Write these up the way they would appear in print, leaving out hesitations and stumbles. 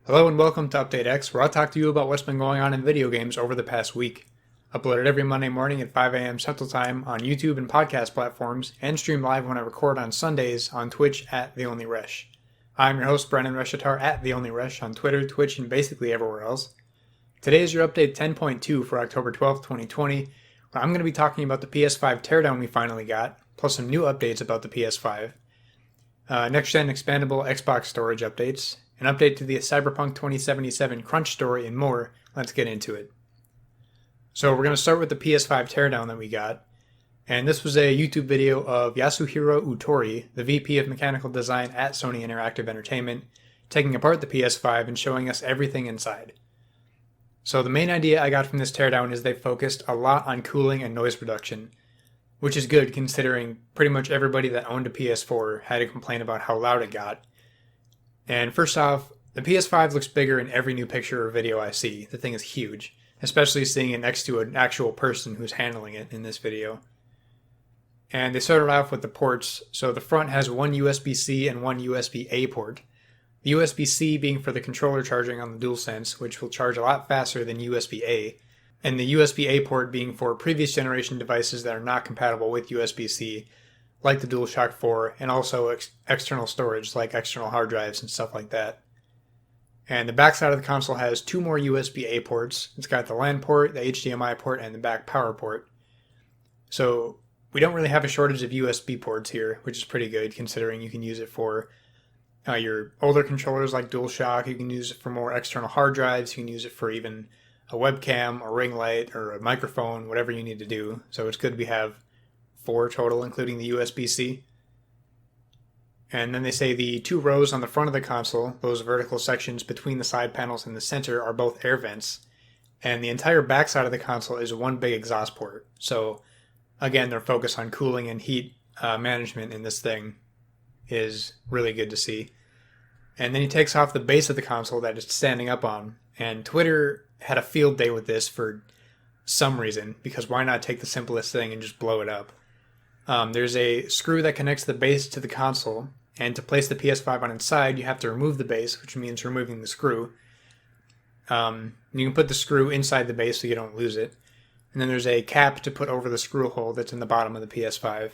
Hello and welcome to Update X, where I'll talk to you about what's been going on in video games over the past week. Uploaded every Monday morning at 5 a.m. Central Time on YouTube and podcast platforms, and stream live when I record on Sundays on Twitch at The Only Resh. I'm your host, Brennan Reshatar at The Only Resh on Twitter, Twitch, and basically everywhere else. Today is your update 10.2 for October 12th, 2020, where I'm going to be talking about the PS5 teardown we finally got, plus some new updates about the PS5, next-gen expandable Xbox storage updates, an update to the Cyberpunk 2077 crunch story, and more. Let's get into it. So we're going to start with the PS5 teardown that we got. And this was a YouTube video of Yasuhiro Utori, the VP of Mechanical Design at Sony Interactive Entertainment, taking apart the PS5 and showing us everything inside. So the main idea I got from this teardown is they focused a lot on cooling and noise reduction, which is good considering pretty much everybody that owned a PS4 had to complain about how loud it got. And first off, the PS5 looks bigger in every new picture or video I see. The thing is huge, especially seeing it next to an actual person who's handling it in this video. And they started off with the ports, so the front has one USB-C and one USB-A port. The USB-C being for the controller charging on the DualSense, which will charge a lot faster than USB-A, and the USB-A port being for previous generation devices that are not compatible with USB-C, like the DualShock 4, and also external storage like external hard drives and stuff like that. And the back side of the console has two more USB-A ports. It's got the LAN port, the HDMI port, and the back power port. So we don't really have a shortage of USB ports here, which is pretty good considering you can use it for your older controllers like DualShock. You can use it for more external hard drives. You can use it for even a webcam, a ring light, or a microphone, whatever you need to do. So it's good we have 4 total, including the USB-C. And then they say the 2 rows on the front of the console, those vertical sections between the side panels and the center, are both air vents. And the entire back side of the console is one big exhaust port. So again, their focus on cooling and heat management in this thing is really good to see. And then he takes off the base of the console that it's standing up on. And Twitter had a field day with this for some reason, because why not take the simplest thing and just blow it up? There's a screw that connects the base to the console, and to place the PS5 on its side, you have to remove the base, which means removing the screw. You can put the screw inside the base so you don't lose it. And then there's a cap to put over the screw hole that's in the bottom of the PS5.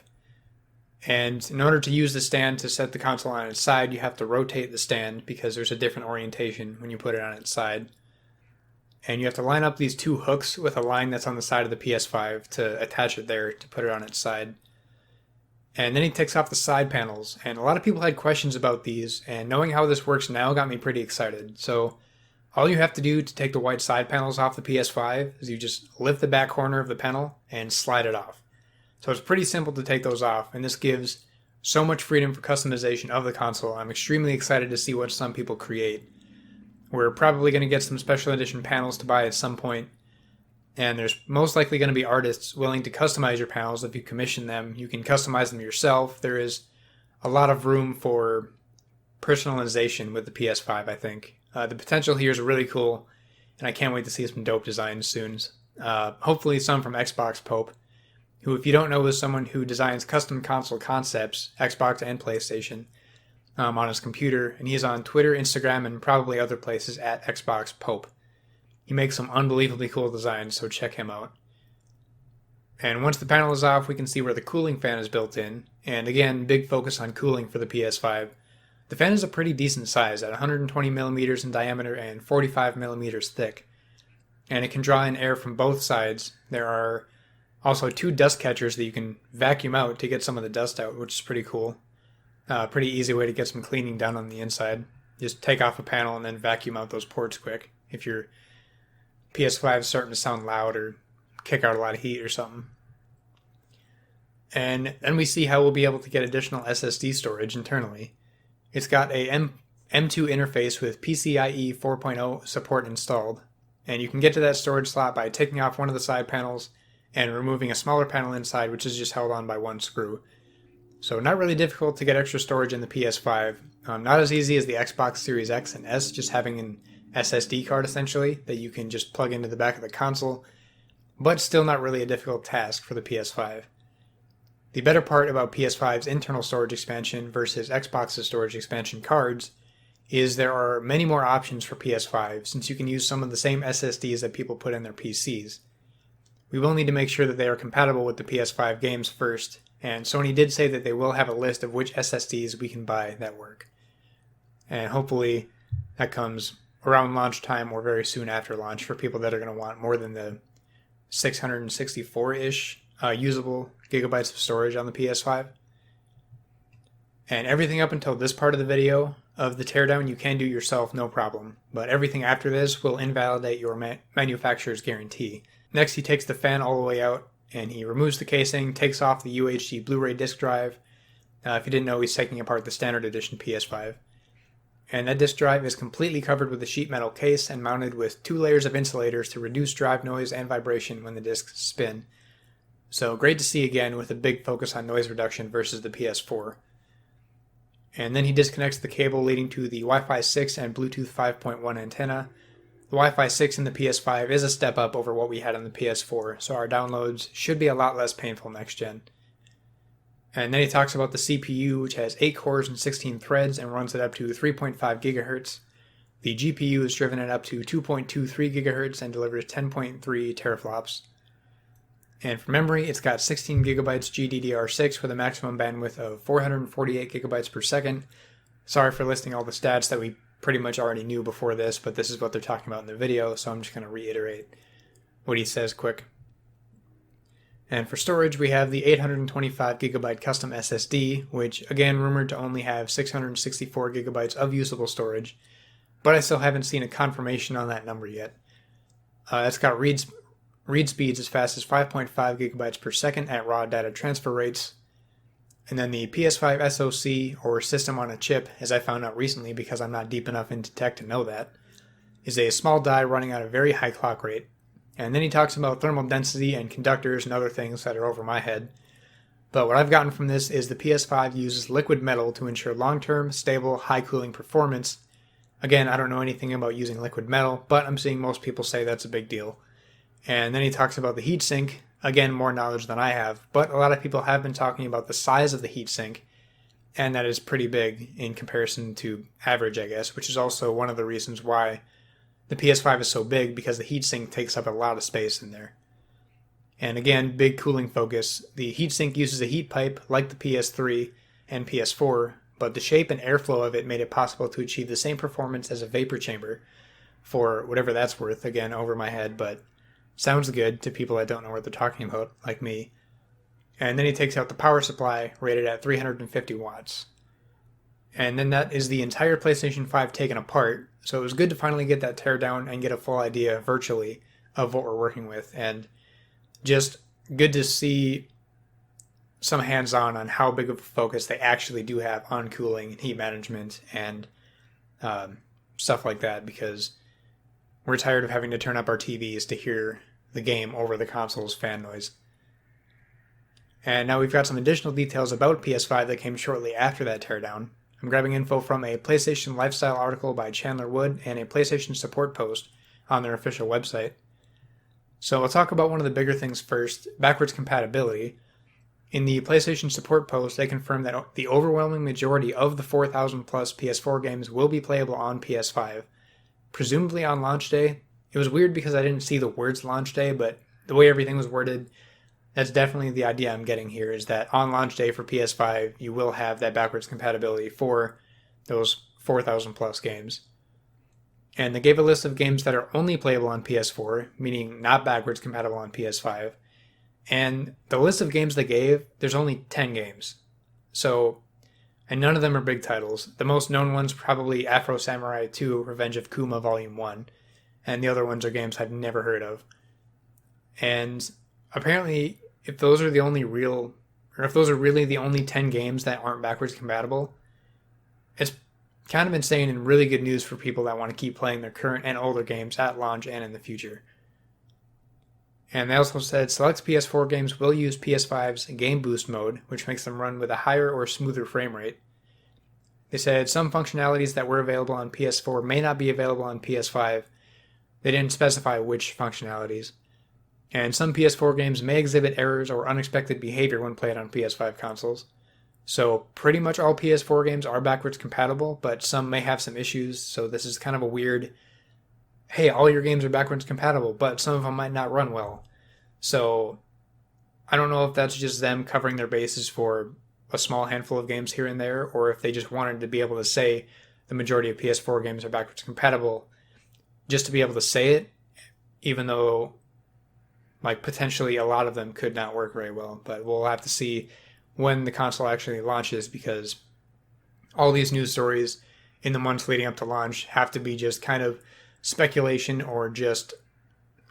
And in order to use the stand to set the console on its side, you have to rotate the stand because there's a different orientation when you put it on its side. And you have to line up these 2 hooks with a line that's on the side of the PS5 to attach it there to put it on its side. And then he takes off the side panels, and a lot of people had questions about these, and knowing how this works now got me pretty excited. So all you have to do to take the white side panels off the PS5 is you just lift the back corner of the panel and slide it off. So it's pretty simple to take those off, and this gives so much freedom for customization of the console. I'm extremely excited to see what some people create. We're probably going to get some special edition panels to buy at some point. And there's most likely going to be artists willing to customize your panels if you commission them. You can customize them yourself. There is a lot of room for personalization with the PS5, I think. The potential here is really cool, and I can't wait to see some dope designs soon. Hopefully some from Xbox Pope, who, if you don't know, is someone who designs custom console concepts, Xbox and PlayStation, on his computer. And he's on Twitter, Instagram, and probably other places at Xbox Pope. He makes some unbelievably cool designs, so check him out. And once the panel is off, we can see where the cooling fan is built in. And again, big focus on cooling for the PS5. The fan is a pretty decent size at 120 millimeters in diameter and 45 millimeters thick. And it can draw in air from both sides. There are also 2 dust catchers that you can vacuum out to get some of the dust out, which is pretty cool. Pretty easy way to get some cleaning done on the inside. Just take off a panel and then vacuum out those ports quick if your PS5 is starting to sound loud or kick out a lot of heat or something. And then we see how we'll be able to get additional SSD storage internally. It's got a M2 interface with PCIe 4.0 support installed, and you can get to that storage slot by taking off one of the side panels and removing a smaller panel inside, which is just held on by one screw. So not really difficult to get extra storage in the PS5. Not as easy as the Xbox Series X and S, just having an SSD card essentially that you can just plug into the back of the console, but still not really a difficult task for the PS5. The better part about PS5's internal storage expansion versus Xbox's storage expansion cards is there are many more options for PS5 since you can use some of the same SSDs that people put in their PCs. We will need to make sure that they are compatible with the PS5 games first, and Sony did say that they will have a list of which SSDs we can buy that work. And hopefully that comes around launch time or very soon after launch for people that are going to want more than the 664-ish usable gigabytes of storage on the PS5. And everything up until this part of the video of the teardown you can do yourself, no problem. But everything after this will invalidate your manufacturer's guarantee. Next, he takes the fan all the way out and he removes the casing, takes off the UHD Blu-ray disc drive. If you didn't know, he's taking apart the standard edition PS5. And that disc drive is completely covered with a sheet metal case and mounted with 2 layers of insulators to reduce drive noise and vibration when the discs spin. So great to see again with a big focus on noise reduction versus the PS4. And then he disconnects the cable leading to the Wi-Fi 6 and Bluetooth 5.1 antenna. The Wi-Fi 6 in the PS5 is a step up over what we had on the PS4, so our downloads should be a lot less painful next gen. And then he talks about the CPU, which has 8 cores and 16 threads and runs it up to 3.5 GHz. The GPU is driven at up to 2.23 GHz and delivers 10.3 teraflops. And for memory, it's got 16 GB GDDR6 with a maximum bandwidth of 448 GB per second. Sorry for listing all the stats that we pretty much already knew before this, but this is what they're talking about in the video, so I'm just going to reiterate what he says quick. And for storage, we have the 825 GB custom SSD, which again rumored to only have 664 GB of usable storage, but I still haven't seen a confirmation on that number yet. It's got read speeds as fast as 5.5 GB per second at raw data transfer rates. And then the PS5 SoC, or system on a chip, as I found out recently because I'm not deep enough into tech to know that, is a small die running at a very high clock rate. And then he talks about thermal density and conductors and other things that are over my head. But what I've gotten from this is the PS5 uses liquid metal to ensure long-term, stable, high cooling performance. Again, I don't know anything about using liquid metal, but I'm seeing most people say that's a big deal. And then he talks about the heatsink. Again, more knowledge than I have, but a lot of people have been talking about the size of the heatsink, and that is pretty big in comparison to average, I guess, which is also one of the reasons why the PS5 is so big, because the heatsink takes up a lot of space in there. And again, big cooling focus. The heatsink uses a heat pipe like the PS3 and PS4, but the shape and airflow of it made it possible to achieve the same performance as a vapor chamber, for whatever that's worth, again, over my head, but sounds good to people that don't know what they're talking about, like me. And then he takes out the power supply, rated at 350 watts. And then that is the entire PlayStation 5 taken apart, so it was good to finally get that teardown and get a full idea virtually of what we're working with. And just good to see some hands-on on how big of a focus they actually do have on cooling and heat management and stuff like that, because we're tired of having to turn up our TVs to hear the game over the console's fan noise. And now we've got some additional details about PS5 that came shortly after that teardown. I'm grabbing info from a PlayStation Lifestyle article by Chandler Wood and a PlayStation support post on their official website. So we'll talk about one of the bigger things first, backwards compatibility. In the PlayStation support post, they confirmed that the overwhelming majority of the 4,000 plus PS4 games will be playable on PS5. Presumably on launch day. It was weird because I didn't see the words launch day, but the way everything was worded, that's definitely the idea I'm getting here, is that on launch day for PS5, you will have that backwards compatibility for those 4,000 plus games. And they gave a list of games that are only playable on PS4, meaning not backwards compatible on PS5. And the list of games they gave, there's only 10 games. So, and none of them are big titles. The most known one's probably Afro Samurai 2, Revenge of Kuma Volume 1. And the other ones are games I've never heard of. And apparently, if those are really the only 10 games that aren't backwards compatible, it's kind of insane and really good news for people that want to keep playing their current and older games at launch and in the future. And they also said select PS4 games will use PS5's Game Boost mode, which makes them run with a higher or smoother frame rate. They said some functionalities that were available on PS4 may not be available on PS5. They didn't specify which functionalities. And some PS4 games may exhibit errors or unexpected behavior when played on PS5 consoles. So pretty much all PS4 games are backwards compatible, but some may have some issues. So this is kind of a weird, hey, all your games are backwards compatible, but some of them might not run well. So I don't know if that's just them covering their bases for a small handful of games here and there, or if they just wanted to be able to say the majority of PS4 games are backwards compatible just to be able to say it, even though like potentially a lot of them could not work very well. But we'll have to see when the console actually launches, because all these news stories in the months leading up to launch have to be just kind of speculation or just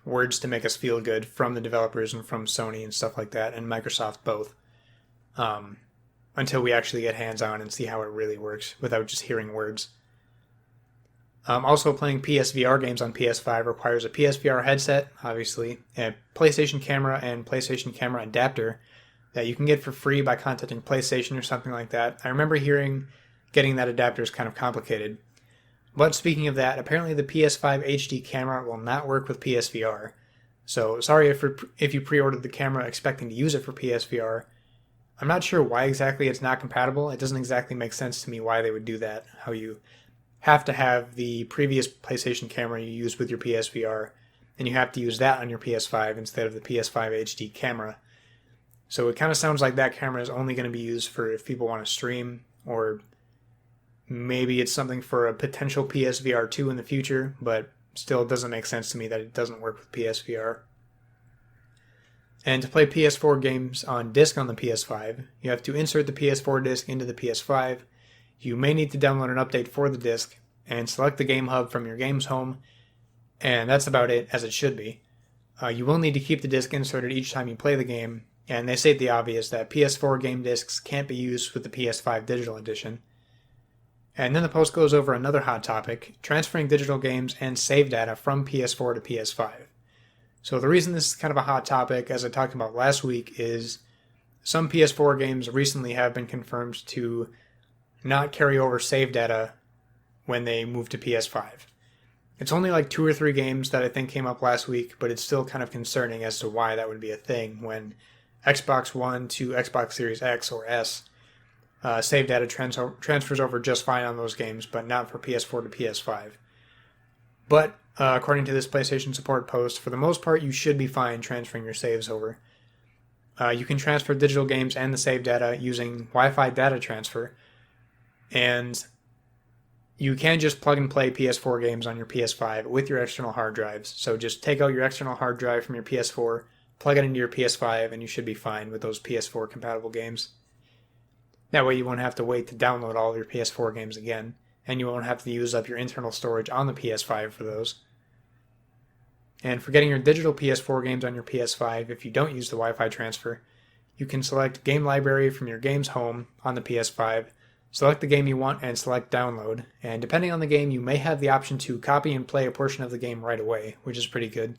words to make us feel good from the developers and from Sony and stuff like that, and Microsoft both, until we actually get hands-on and see how it really works without just hearing words. Also, playing PSVR games on PS5 requires a PSVR headset, obviously, a PlayStation camera and PlayStation camera adapter that you can get for free by contacting PlayStation or something like that. I remember hearing getting that adapter is kind of complicated. But speaking of that, apparently the PS5 HD camera will not work with PSVR. So sorry if you pre-ordered the camera expecting to use it for PSVR. I'm not sure why exactly it's not compatible. It doesn't exactly make sense to me why they would do that. How you have to have the previous PlayStation camera you used with your PSVR, and you have to use that on your PS5 instead of the PS5 HD camera. So it kind of sounds like that camera is only going to be used for if people want to stream, or maybe it's something for a potential PSVR 2 in the future, but still it doesn't make sense to me that it doesn't work with PSVR. And to play PS4 games on disc on the PS5, you have to insert the PS4 disc into the PS5. You may need to download an update for the disc and select the game hub from your game's home, and that's about it, as it should be. You will need to keep the disc inserted each time you play the game, and they state the obvious that PS4 game discs can't be used with the PS5 Digital Edition. And then the post goes over another hot topic, transferring digital games and save data from PS4 to PS5. So the reason this is kind of a hot topic, as I talked about last week, is some PS4 games recently have been confirmed to not carry over save data when they move to PS5. It's only like 2 or 3 games that I think came up last week, but it's still kind of concerning as to why that would be a thing when Xbox One to Xbox Series X or S save data transfers over just fine on those games, but not for PS4 to PS5. But according to this PlayStation support post, for the most part, you should be fine transferring your saves over. You can transfer digital games and the save data using Wi-Fi data transfer, and you can just plug and play PS4 games on your PS5 with your external hard drives. So just take out your external hard drive from your PS4, plug it into your PS5, and you should be fine with those PS4 compatible games. That way you won't have to wait to download all of your PS4 games again, and you won't have to use up your internal storage on the PS5 for those. And for getting your digital PS4 games on your PS5, if you don't use the Wi-Fi transfer, you can select Game Library from your game's home on the PS5, select the game you want, and select Download. And depending on the game, you may have the option to copy and play a portion of the game right away, which is pretty good.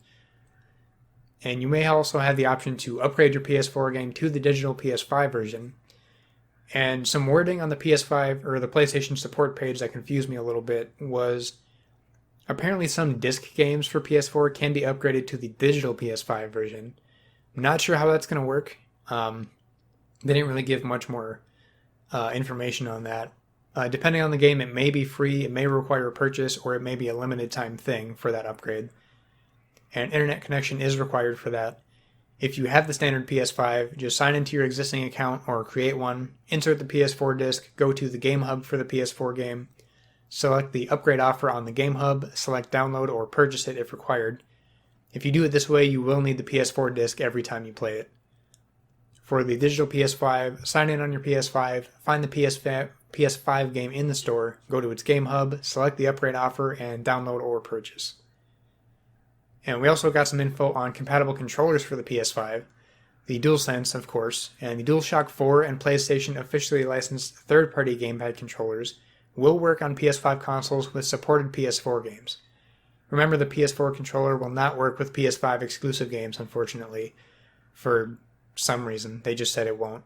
And you may also have the option to upgrade your PS4 game to the digital PS5 version. And some wording on the PS5 or the PlayStation support page that confused me a little bit was apparently some disc games for PS4 can be upgraded to the digital PS5 version. I'm not sure how that's going to work. They didn't really give much more information on that. Depending on the game, it may be free, it may require a purchase, or it may be a limited time thing for that upgrade. And internet connection is required for that. If you have the standard PS5, just sign into your existing account or create one, insert the PS4 disc, go to the Game Hub for the PS4 game, select the upgrade offer on the Game Hub, select download or purchase it if required. If you do it this way, you will need the PS4 disc every time you play it. For the digital PS5, sign in on your PS5, find the PS5 game in the store, go to its Game Hub, select the upgrade offer, and download or purchase. And we also got some info on compatible controllers for the PS5, the DualSense, of course, and the DualShock 4 and PlayStation officially licensed third-party gamepad controllers will work on PS5 consoles with supported PS4 games. Remember, the PS4 controller will not work with PS5 exclusive games, unfortunately, for some reason. They just said it won't.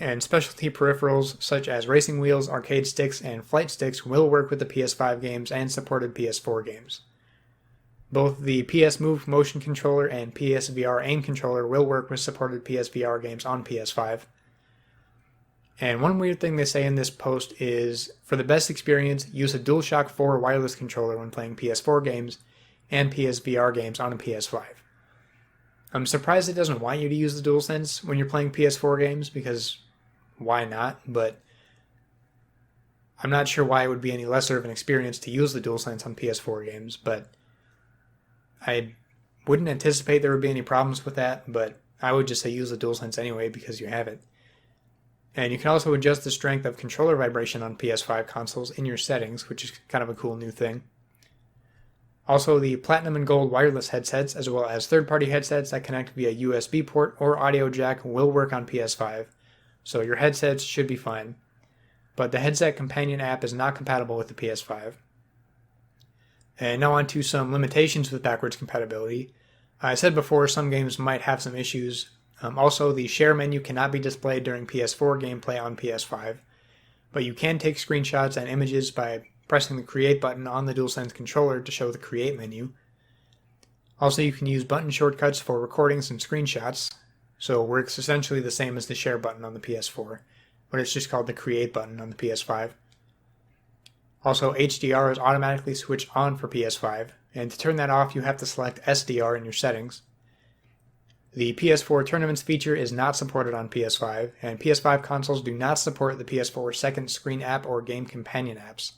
And specialty peripherals such as racing wheels, arcade sticks, and flight sticks will work with the PS5 games and supported PS4 games. Both the PS Move motion controller and PSVR aim controller will work with supported PSVR games on PS5. And one weird thing they say in this post is, for the best experience, use a DualShock 4 wireless controller when playing PS4 games and PSVR games on a PS5. I'm surprised it doesn't want you to use the DualSense when you're playing PS4 games, because why not? But I'm not sure why it would be any lesser of an experience to use the DualSense on PS4 games, but I wouldn't anticipate there would be any problems with that, but I would just say use the DualSense anyway because you have it. And you can also adjust the strength of controller vibration on PS5 consoles in your settings, which is kind of a cool new thing. Also, the Platinum and Gold wireless headsets, as well as third-party headsets that connect via USB port or audio jack, will work on PS5, so your headsets should be fine. But the Headset Companion app is not compatible with the PS5. And now on to some limitations with backwards compatibility. I said before some games might have some issues. Also, the share menu cannot be displayed during PS4 gameplay on PS5, but you can take screenshots and images by pressing the Create button on the DualSense controller to show the Create menu. Also, you can use button shortcuts for recordings and screenshots, so it works essentially the same as the Share button on the PS4, but it's just called the Create button on the PS5. Also, HDR is automatically switched on for PS5, and to turn that off you have to select SDR in your settings. The PS4 Tournaments feature is not supported on PS5, and PS5 consoles do not support the PS4 Second Screen app or Game Companion apps.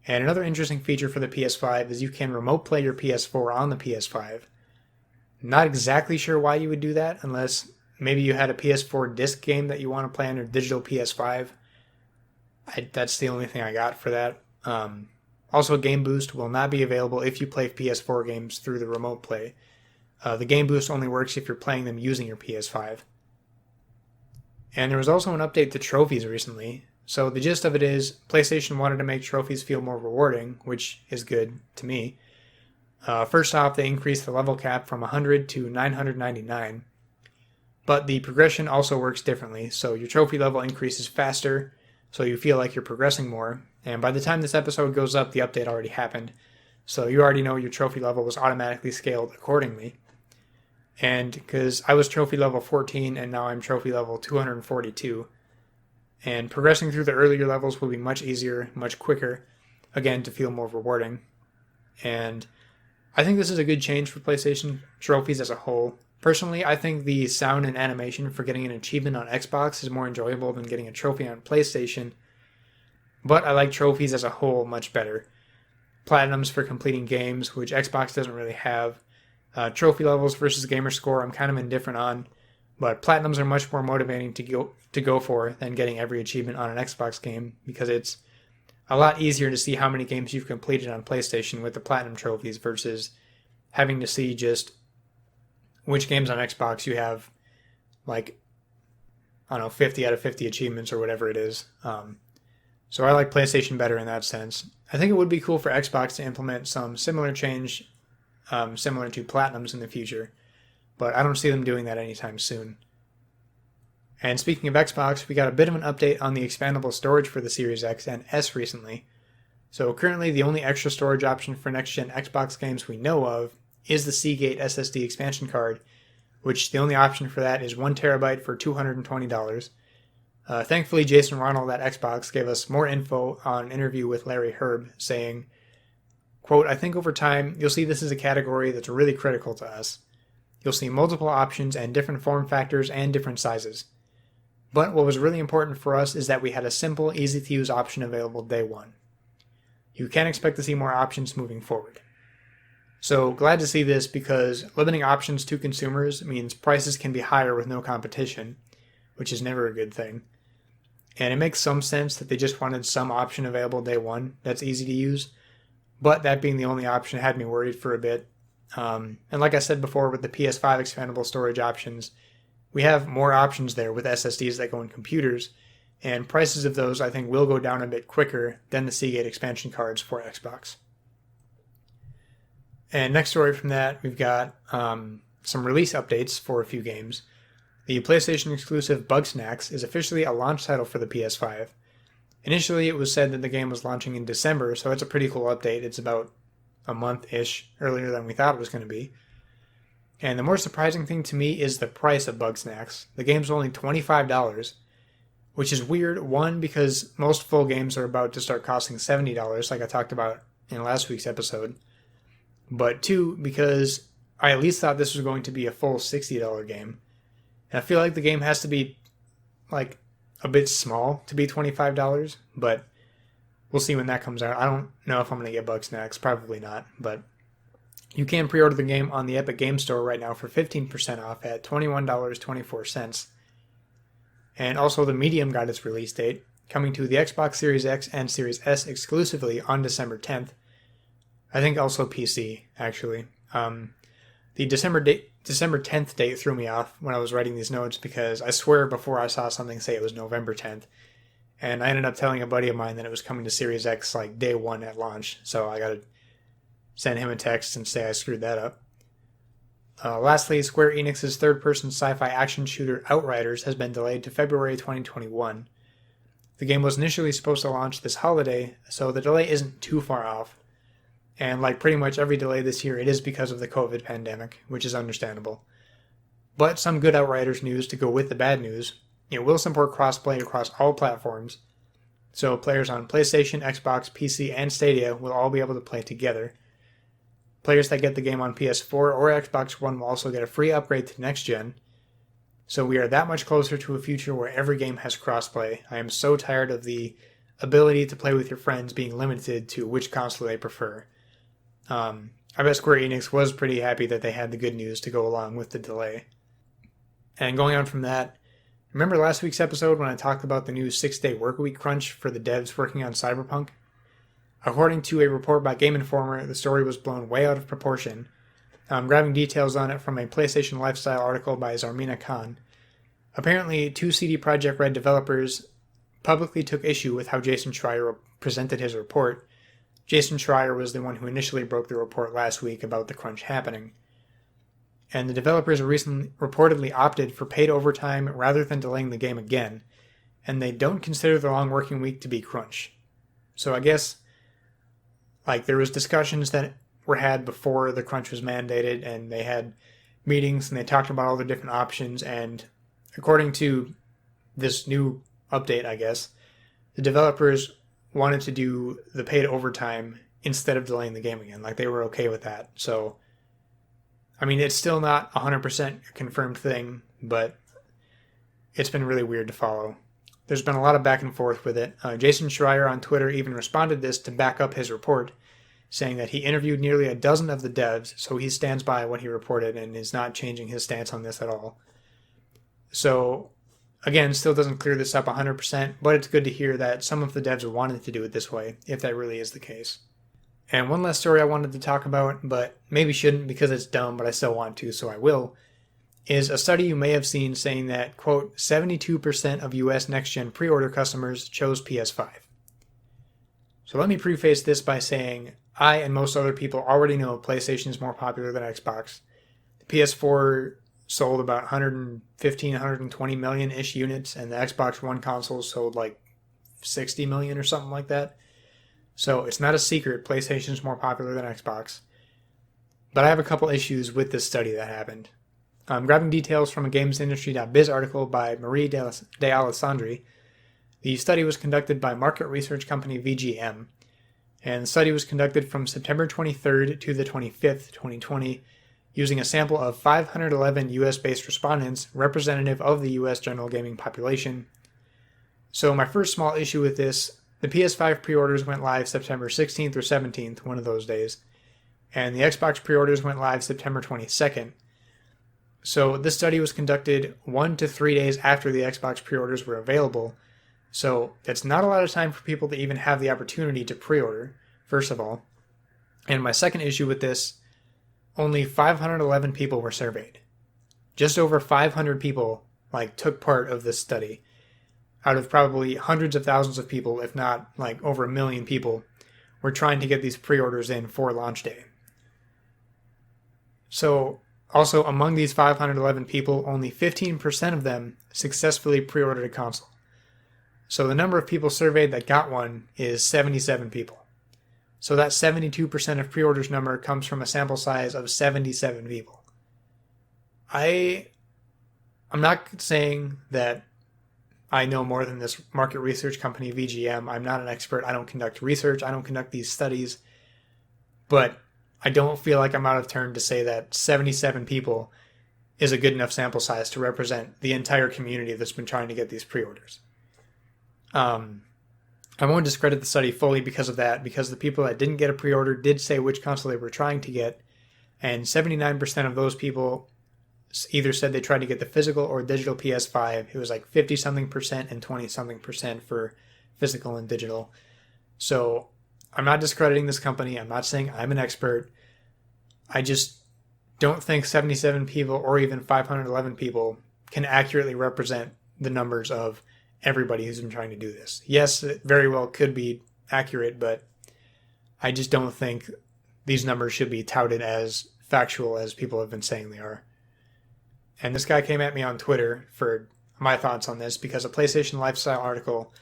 And another interesting feature for the PS5 is you can remote play your PS4 on the PS5. Not exactly sure why you would do that, unless maybe you had a PS4 disc game that you want to play on your digital PS5. That's the only thing I got for that. Also, Game Boost will not be available if you play PS4 games through the remote play. The Game Boost only works if you're playing them using your PS5. And there was also an update to trophies recently. So the gist of it is, PlayStation wanted to make trophies feel more rewarding, which is good to me. First off, they increased the level cap from 100 to 999. But the progression also works differently, so your trophy level increases faster, so you feel like you're progressing more. And by the time this episode goes up, the update already happened. So you already know your trophy level was automatically scaled accordingly. And because I was trophy level 14 and now I'm trophy level 242. And progressing through the earlier levels will be much easier, much quicker, again, to feel more rewarding. And I think this is a good change for PlayStation trophies as a whole. Personally, I think the sound and animation for getting an achievement on Xbox is more enjoyable than getting a trophy on PlayStation. But I like trophies as a whole much better. Platinums for completing games, which Xbox doesn't really have. Trophy levels versus gamer score I'm kind of indifferent on. But Platinums are much more motivating to go for than getting every achievement on an Xbox game, because it's a lot easier to see how many games you've completed on PlayStation with the Platinum trophies versus having to see just which games on Xbox you have, like, I don't know, 50 out of 50 achievements or whatever it is. So I like PlayStation better in that sense. I think it would be cool for Xbox to implement some similar change, similar to Platinums in the future, but I don't see them doing that anytime soon. And speaking of Xbox, we got a bit of an update on the expandable storage for the Series X and S recently. So currently the only extra storage option for next-gen Xbox games we know of is the Seagate SSD expansion card, which the only option for that is 1 terabyte for $220. Thankfully, Jason Ronald at Xbox gave us more info on an interview with Larry Herb, saying, quote, "I think over time, you'll see this is a category that's really critical to us. You'll see multiple options and different form factors and different sizes. But what was really important for us is that we had a simple, easy-to-use option available day one. You can expect to see more options moving forward." So glad to see this, because limiting options to consumers means prices can be higher with no competition, which is never a good thing. And it makes some sense that they just wanted some option available day one that's easy to use, but that being the only option had me worried for a bit. And like I said before, with the PS5 expandable storage options, we have more options there with SSDs that go in computers, and prices of those I think will go down a bit quicker than the Seagate expansion cards for Xbox. And next story from that, we've got some release updates for a few games. The PlayStation exclusive Bugsnax is officially a launch title for the PS5. Initially, it was said that the game was launching in December, so it's a pretty cool update. It's about a month-ish earlier than we thought it was going to be. And the more surprising thing to me is the price of Bugsnax. The game's only $25, which is weird. One, because most full games are about to start costing $70, like I talked about in last week's episode. But two, because I at least thought this was going to be a full $60 game. And I feel like the game has to be like a bit small to be $25, but we'll see when that comes out. I don't know if I'm going to get Bugsnax, probably not, but you can pre-order the game on the Epic Game Store right now for 15% off at $21.24. And also the Medium got its release date, coming to the Xbox Series X and Series S exclusively on December 10th. I think also PC, actually. The December 10th date threw me off when I was writing these notes because I swear before I saw something say it was November 10th. And I ended up telling a buddy of mine that it was coming to Series X like day one at launch. So I got to send him a text and say I screwed that up. Lastly, Square Enix's third-person sci-fi action shooter Outriders has been delayed to February 2021. The game was initially supposed to launch this holiday, so the delay isn't too far off. And like pretty much every delay this year, it is because of the COVID pandemic, which is understandable. But some good Outriders news to go with the bad news. It will support crossplay across all platforms, so players on PlayStation, Xbox, PC, and Stadia will all be able to play together. Players that get the game on PS4 or Xbox One will also get a free upgrade to next gen. So we are that much closer to a future where every game has crossplay. I am so tired of the ability to play with your friends being limited to which console they prefer. I bet Square Enix was pretty happy that they had the good news to go along with the delay. And going on from that, remember last week's episode when I talked about the new 6-day workweek crunch for the devs working on Cyberpunk? According to a report by Game Informer, the story was blown way out of proportion. I'm grabbing details on it from a PlayStation Lifestyle article by Zarmina Khan. Apparently, two CD Projekt Red developers publicly took issue with how Jason Schreier presented his report. Jason Schreier was the one who initially broke the report last week about the crunch happening. And the developers recently reportedly opted for paid overtime rather than delaying the game again, and they don't consider the long working week to be crunch. So I guess there was discussions that were had before the crunch was mandated, and they had meetings and they talked about all the different options, and according to this new update, I guess, the developers wanted to do the paid overtime instead of delaying the game again. They were okay with that. So, I mean, it's still not 100% a confirmed thing, but it's been really weird to follow. There's been a lot of back and forth with it. Jason Schreier on Twitter even responded this to back up his report, saying that he interviewed nearly a dozen of the devs, so he stands by what he reported and is not changing his stance on this at all. So, again, still doesn't clear this up 100%, but it's good to hear that some of the devs wanted to do it this way, if that really is the case. And one last story I wanted to talk about, but maybe shouldn't because it's dumb, but I still want to, so I will, is a study you may have seen saying that, quote, 72% of US next-gen pre-order customers chose PS5. So let me preface this by saying I and most other people already know PlayStation is more popular than Xbox. The PS4 sold about 115, 120 million-ish units, and the Xbox One console sold 60 million or something like that. So it's not a secret PlayStation is more popular than Xbox. But I have a couple issues with this study that happened. I'm grabbing details from a gamesindustry.biz article by Marie de Alessandri. The study was conducted by market research company VGM, and the study was conducted from September 23rd to the 25th, 2020, using a sample of 511 US-based respondents representative of the US general gaming population. So my first small issue with this, the PS5 pre-orders went live September 16th or 17th, one of those days, and the Xbox pre-orders went live September 22nd. So this study was conducted 1 to 3 days after the Xbox pre-orders were available, so it's not a lot of time for people to even have the opportunity to pre-order, first of all. And my second issue with this, only 511 people were surveyed. Just over 500 people took part of this study, out of probably hundreds of thousands of people, if not over 1 million people, were trying to get these pre-orders in for launch day. So, also among these 511 people, only 15% of them successfully pre-ordered a console. So the number of people surveyed that got one is 77 people. So that 72% of pre-orders number comes from a sample size of 77 people. I'm not saying that I know more than this market research company, VGM. I'm not an expert. I don't conduct research. I don't conduct these studies. But I don't feel like I'm out of turn to say that 77 people is a good enough sample size to represent the entire community that's been trying to get these pre-orders. I won't discredit the study fully because of that, because the people that didn't get a pre-order did say which console they were trying to get, and 79% of those people either said they tried to get the physical or digital PS5. It was like 50-something% and 20-something% for physical and digital. So I'm not discrediting this company. I'm not saying I'm an expert. I just don't think 77 people or even 511 people can accurately represent the numbers of everybody who's been trying to do this. Yes, it very well could be accurate, but I just don't think these numbers should be touted as factual as people have been saying they are. And this guy came at me on Twitter for my thoughts on this because a PlayStation Lifestyle article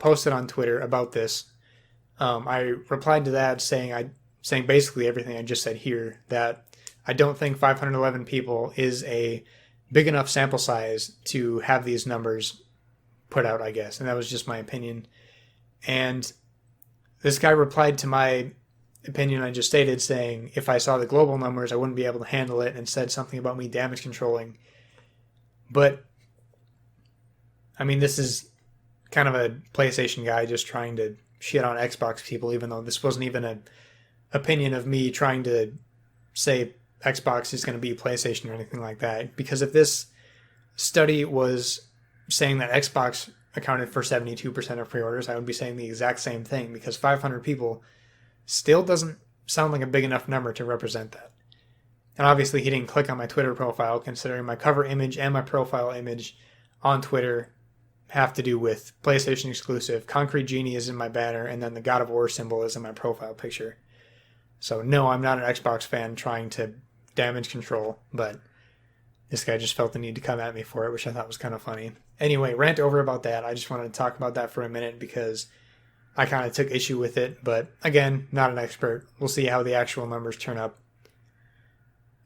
posted on Twitter about this. I replied to that saying basically everything I just said here, that I don't think 511 people is a big enough sample size to have these numbers put out, I guess. And that was just my opinion. And this guy replied to my opinion I just stated, saying if I saw the global numbers, I wouldn't be able to handle it, and said something about me damage controlling. But, I mean, this is kind of a PlayStation guy just trying to shit on Xbox people, even though this wasn't even an opinion of me trying to say Xbox is going to be PlayStation or anything like that. Because if this study was saying that Xbox accounted for 72% of pre-orders, I would be saying the exact same thing, because 500 people still doesn't sound like a big enough number to represent that. And obviously he didn't click on my Twitter profile, considering my cover image and my profile image on Twitter have to do with PlayStation exclusive. Concrete Genie is in my banner, and then the God of War symbol is in my profile picture. So no, I'm not an Xbox fan trying to damage control, but this guy just felt the need to come at me for it, which I thought was kind of funny. Anyway, rant over about that. I just wanted to talk about that for a minute because I kind of took issue with it, but again, not an expert. We'll see how the actual numbers turn up.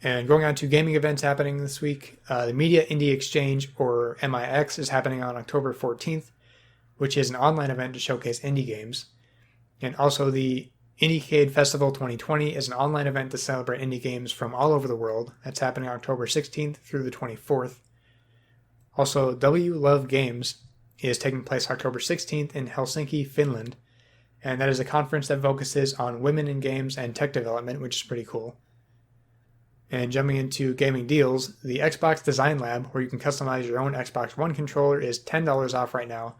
And going on to gaming events happening this week, the Media Indie Exchange, or MIX, is happening on October 14th, which is an online event to showcase indie games. And also the Indiecade Festival 2020 is an online event to celebrate indie games from all over the world. That's happening October 16th through the 24th. Also, W Love Games is taking place October 16th in Helsinki, Finland. And that is a conference that focuses on women in games and tech development, which is pretty cool. And jumping into gaming deals, the Xbox Design Lab, where you can customize your own Xbox One controller, is $10 off right now,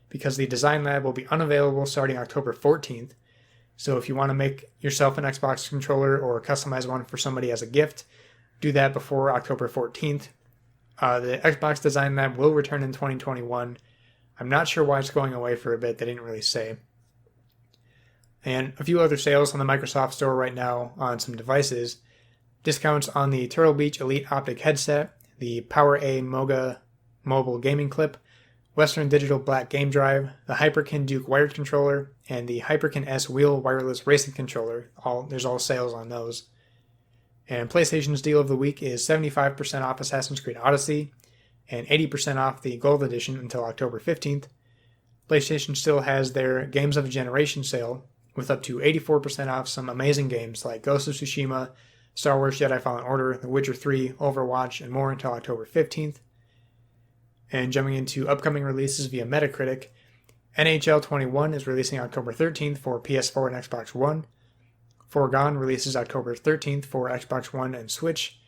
because the Design Lab will be unavailable starting October 14th. So if you want to make yourself an Xbox controller or customize one for somebody as a gift, do that before October 14th. The Xbox Design Lab will return in 2021. I'm not sure why it's going away for a bit. They didn't really say. And a few other sales on the Microsoft Store right now on some devices. Discounts on the Turtle Beach Elite Optic headset, the Power A Moga mobile gaming clip, Western Digital Black Game Drive, the Hyperkin Duke wired controller, and the Hyperkin S wheel wireless racing controller. There's all sales on those. And PlayStation's deal of the week is 75% off Assassin's Creed Odyssey and 80% off the Gold Edition until October 15th. PlayStation still has their Games of a Generation sale with up to 84% off some amazing games like Ghost of Tsushima, Star Wars Jedi Fallen Order, The Witcher 3, Overwatch, and more until October 15th. And jumping into upcoming releases via Metacritic, NHL 21 is releasing October 13th for PS4 and Xbox One. Foregone releases October 13th for Xbox One and Switch.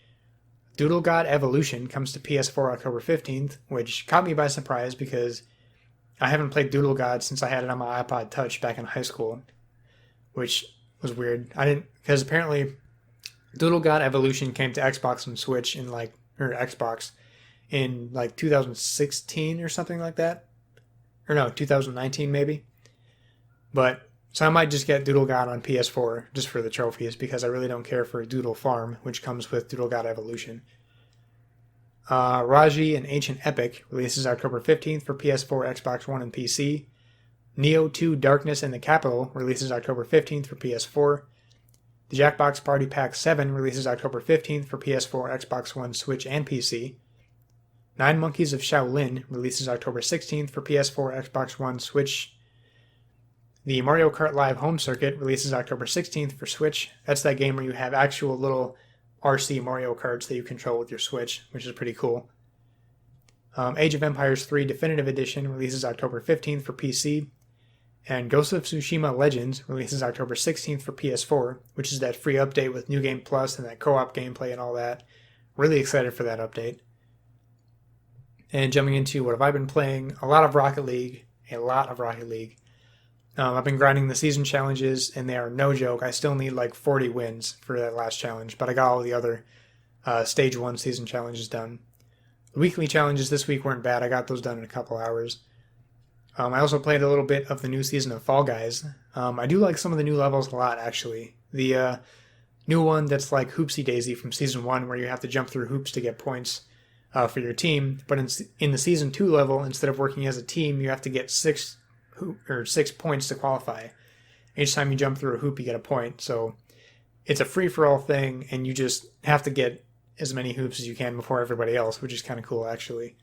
Doodle God Evolution comes to PS4 October 15th, which caught me by surprise because I haven't played Doodle God since I had it on my iPod Touch back in high school, which was weird. Because apparently Doodle God Evolution came to Xbox and Switch Xbox in 2016 or something like that. Or no, 2019 maybe. But so I might just get Doodle God on PS4 just for the trophies, because I really don't care for Doodle Farm, which comes with Doodle God Evolution. Raji and Ancient Epic releases October 15th for PS4, Xbox One, and PC. Neo 2 Darkness in the Capital releases October 15th for PS4. The Jackbox Party Pack 7 releases October 15th for PS4, Xbox One, Switch, and PC. Nine Monkeys of Shaolin releases October 16th for PS4, Xbox One, Switch. The Mario Kart Live Home Circuit releases October 16th for Switch. That's that game where you have actual little RC Mario Karts that you control with your Switch, which is pretty cool. Age of Empires 3 Definitive Edition releases October 15th for PC. And Ghost of Tsushima Legends releases October 16th for PS4, which is that free update with New Game Plus and that co-op gameplay and all that. Really excited for that update. And jumping into what have I been playing, a lot of Rocket League. I've been grinding the season challenges, and they are no joke. I still need like 40 wins for that last challenge, but I got all the other Stage 1 season challenges done. The weekly challenges this week weren't bad. I got those done in a couple hours. I also played a little bit of the new season of Fall Guys. I do like some of the new levels a lot, actually. The new one that's like Hoopsie Daisy from Season 1, where you have to jump through hoops to get points for your team. But in the Season 2 level, instead of working as a team, you have to get 6 points to qualify. Each time you jump through a hoop, you get a point. So it's a free-for-all thing, and you just have to get as many hoops as you can before everybody else, which is kind of cool, actually.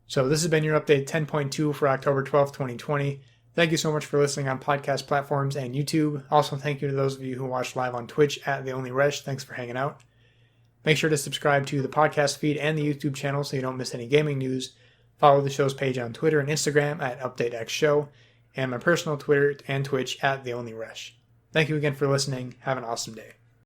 So this has been your update 10.2 for October 12th, 2020. Thank you so much for listening on podcast platforms and YouTube. Also, thank you to those of you who watched live on Twitch at The Only Resh. Thanks for hanging out. Make sure to subscribe to the podcast feed and the YouTube channel so you don't miss any gaming news. Follow the show's page on Twitter and Instagram at UpdateXShow, and my personal Twitter and Twitch at The Only Resh. Thank you again for listening. Have an awesome day.